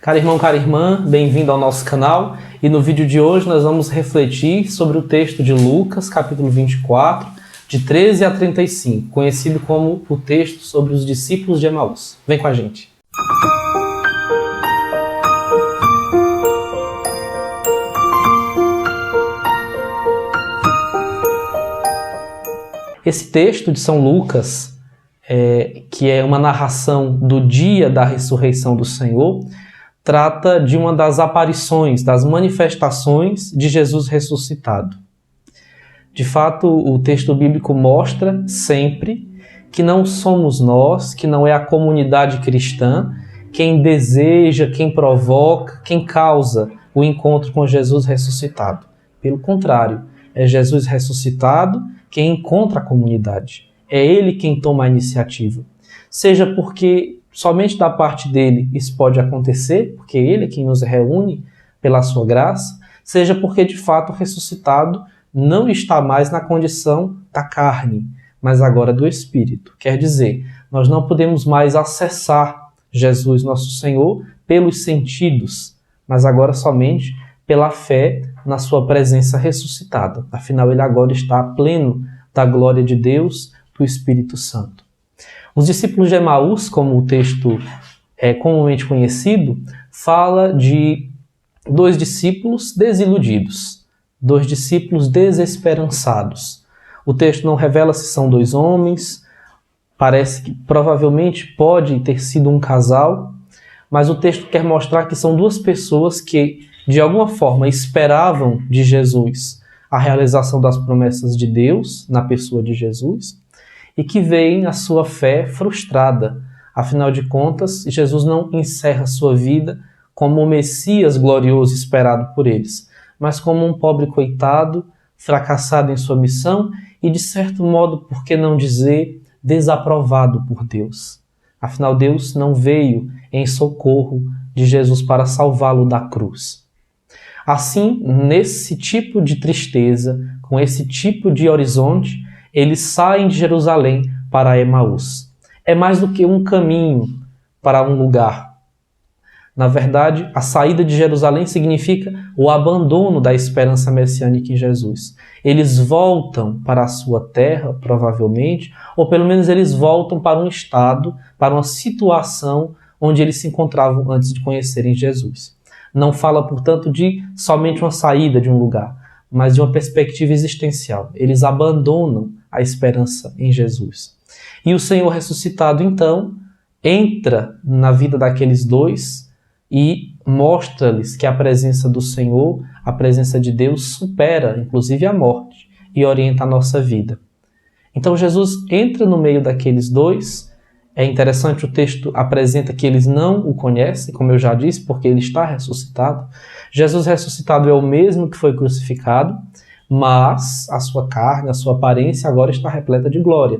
Caro irmão, cara irmã, bem-vindo ao nosso canal. E no vídeo de hoje nós vamos refletir sobre o texto de Lucas, capítulo 24, de 13 a 35, conhecido como o texto sobre os discípulos de Emaús. Vem com a gente. Esse texto de São Lucas, que é uma narração do dia da ressurreição do Senhor, trata de uma das aparições, das manifestações de Jesus ressuscitado. De fato, o texto bíblico mostra sempre que não somos nós, que não é a comunidade cristã, quem deseja, quem provoca, quem causa o encontro com Jesus ressuscitado. Pelo contrário, é Jesus ressuscitado quem encontra a comunidade. É Ele quem toma a iniciativa. Seja porque somente da parte dele isso pode acontecer, porque Ele é quem nos reúne pela sua graça, seja porque de fato o ressuscitado não está mais na condição da carne, mas agora do Espírito. Quer dizer, nós não podemos mais acessar Jesus, nosso Senhor, pelos sentidos, mas agora somente pela fé na sua presença ressuscitada. Afinal, Ele agora está pleno da glória de Deus, do Espírito Santo. Os discípulos de Emaús, como o texto é comumente conhecido, fala de dois discípulos desiludidos, dois discípulos desesperançados. O texto não revela se são dois homens, parece que provavelmente pode ter sido um casal, mas o texto quer mostrar que são duas pessoas que, de alguma forma, esperavam de Jesus a realização das promessas de Deus na pessoa de Jesus, e que veem a sua fé frustrada. Afinal de contas, Jesus não encerra sua vida como o Messias glorioso esperado por eles, mas como um pobre coitado, fracassado em sua missão e, de certo modo, por que não dizer, desaprovado por Deus. Afinal, Deus não veio em socorro de Jesus para salvá-lo da cruz. Assim, nesse tipo de tristeza, com esse tipo de horizonte, eles saem de Jerusalém para Emaús. É mais do que um caminho para um lugar. Na verdade, a saída de Jerusalém significa o abandono da esperança messiânica em Jesus. Eles voltam para a sua terra, provavelmente, ou pelo menos eles voltam para um estado, para uma situação onde eles se encontravam antes de conhecerem Jesus. Não fala, portanto, de somente uma saída de um lugar, mas de uma perspectiva existencial. Eles abandonam a esperança em Jesus. E o Senhor ressuscitado, então, entra na vida daqueles dois e mostra-lhes que a presença do Senhor, a presença de Deus, supera, inclusive, a morte e orienta a nossa vida. Então, Jesus entra no meio daqueles dois. É interessante, o texto apresenta que eles não o conhecem, como eu já disse, porque ele está ressuscitado. Jesus ressuscitado é o mesmo que foi crucificado, mas a sua carne, a sua aparência agora está repleta de glória.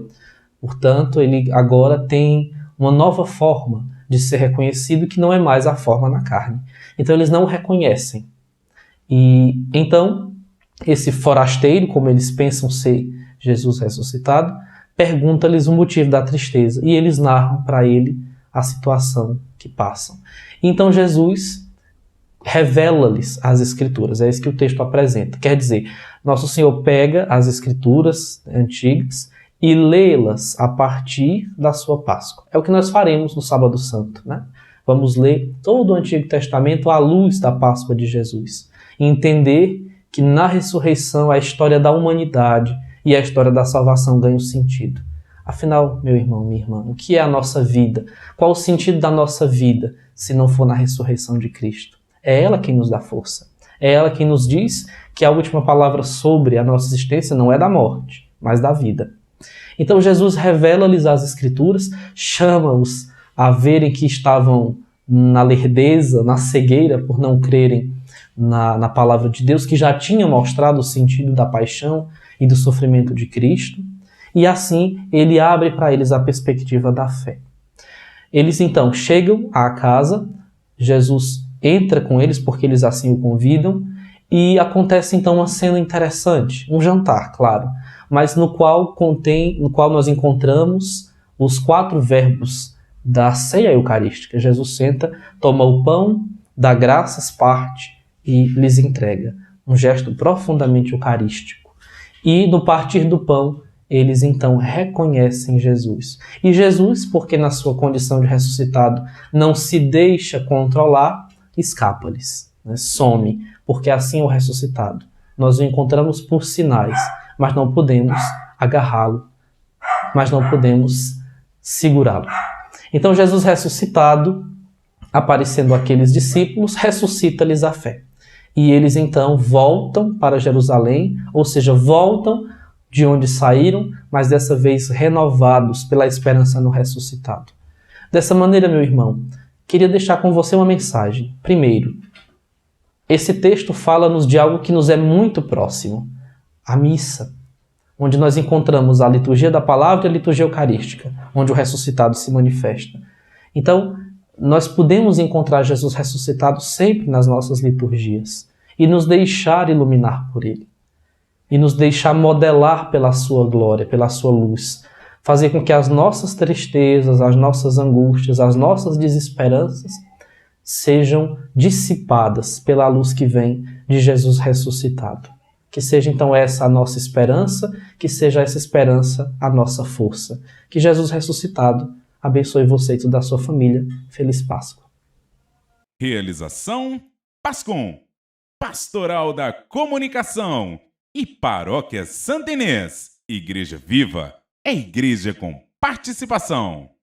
Portanto, ele agora tem uma nova forma de ser reconhecido, que não é mais a forma na carne. Então, eles não o reconhecem. E então, esse forasteiro, como eles pensam ser Jesus ressuscitado, pergunta-lhes o motivo da tristeza e eles narram para ele a situação que passam. Então Jesus revela-lhes as Escrituras, é isso que o texto apresenta. Quer dizer, Nosso Senhor pega as Escrituras antigas e lê-las a partir da sua Páscoa. É o que nós faremos no Sábado Santo, né? Vamos ler todo o Antigo Testamento à luz da Páscoa de Jesus e entender que na ressurreição a história da humanidade e a história da salvação ganha um sentido. Afinal, meu irmão, minha irmã, o que é a nossa vida? Qual o sentido da nossa vida se não for na ressurreição de Cristo? É ela quem nos dá força. É ela quem nos diz que a última palavra sobre a nossa existência não é da morte, mas da vida. Então Jesus revela-lhes as Escrituras, chama-os a verem que estavam na lerdeza, na cegueira, por não crerem na palavra de Deus, que já tinha mostrado o sentido da paixão e do sofrimento de Cristo, e assim ele abre para eles a perspectiva da fé. Eles então chegam à casa, Jesus entra com eles porque eles assim o convidam, e acontece então uma cena interessante, um jantar, claro, mas no qual nós encontramos os 4 verbos da ceia eucarística. Jesus senta, toma o pão, dá graças, parte e lhes entrega. Um gesto profundamente eucarístico. E no partir do pão, eles então reconhecem Jesus. E Jesus, porque na sua condição de ressuscitado não se deixa controlar, escapa-lhes, né? Some, porque assim é o ressuscitado. Nós o encontramos por sinais, mas não podemos agarrá-lo, mas não podemos segurá-lo. Então Jesus ressuscitado, aparecendo àqueles discípulos, ressuscita-lhes a fé. E eles então voltam para Jerusalém, ou seja, voltam de onde saíram, mas dessa vez renovados pela esperança no ressuscitado. Dessa maneira, meu irmão, queria deixar com você uma mensagem. Primeiro, esse texto fala-nos de algo que nos é muito próximo, a missa, onde nós encontramos a liturgia da palavra e a liturgia eucarística, onde o ressuscitado se manifesta. Então, nós podemos encontrar Jesus ressuscitado sempre nas nossas liturgias e nos deixar iluminar por ele, e nos deixar modelar pela sua glória, pela sua luz, fazer com que as nossas tristezas, as nossas angústias, as nossas desesperanças sejam dissipadas pela luz que vem de Jesus ressuscitado. Que seja então essa a nossa esperança, que seja essa esperança a nossa força. Que Jesus ressuscitado abençoe você e toda a sua família. Feliz Páscoa. Realização Pascom, Pastoral da Comunicação e Paróquia Santa Inês. Igreja Viva é igreja com participação.